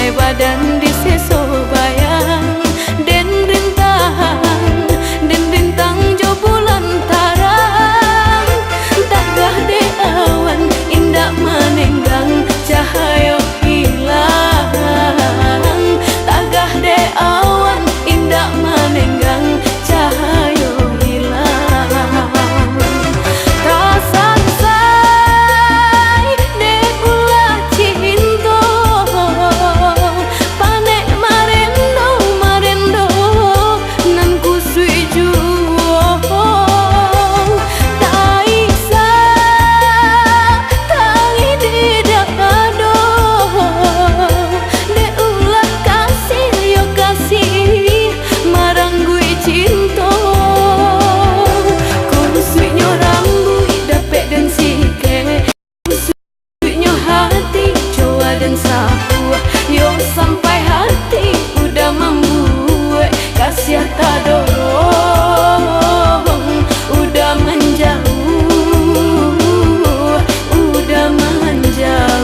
sansai badan di seso bayang den rintang jo bulan tarang tagah de awan indak menenggang cahaya hilang tagah de awan indak menenggang cahaya hilang tak sansai de ulah cinta panek marendo nan kusui juo tak isa tangi di dakado de ulah kasih yo kasih marang gue cinta kusui nyo rambut dapet dan sike kusui nyo hati coba dan sapu yo sampai hati udah membuat kasih tak dorong udah menjauh udah menjauh.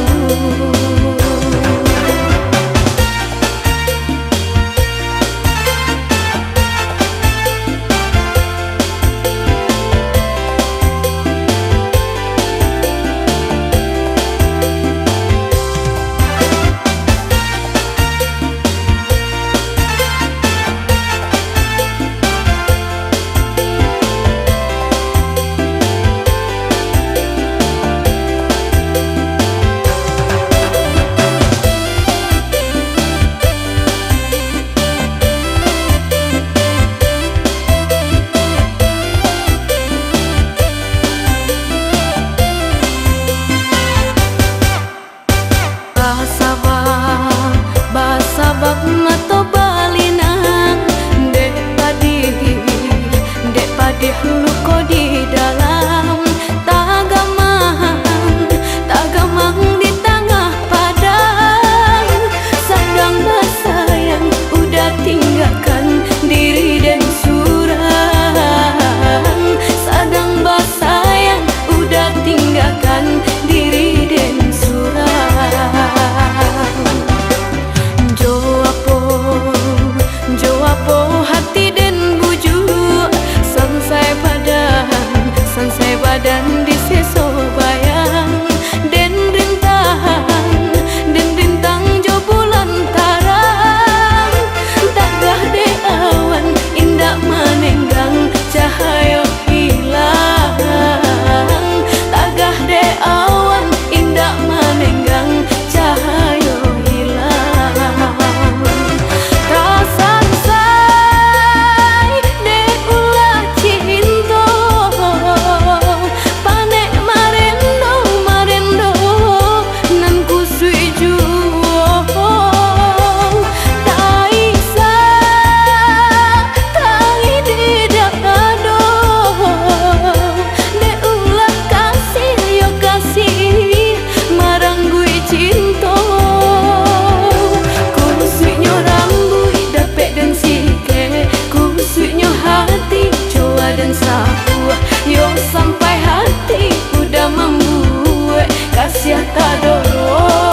Basabak mato balinan dek padih luko di dalam tagamang di tengah padang sedang basayang udah tinggalkan diri dan surang sedang basayang udah tinggalkan diri dan surang. Jo hati dan bujuk sansai badan di seso bayang den rintang jo bulan tarang tagah de awan indak menenggang cahaya hilang tagah de awan indak menenggang cahaya hilang tak sansai de ulah cinta panek marendo nan kusui juo tak isa tangi di dakado de ulah kasih yo kasih marang gue cinta kusui nyo rambut dapet dan sike kusui nyo hati coba dan sapu yo sampai hati udah membuat kasih tak dorong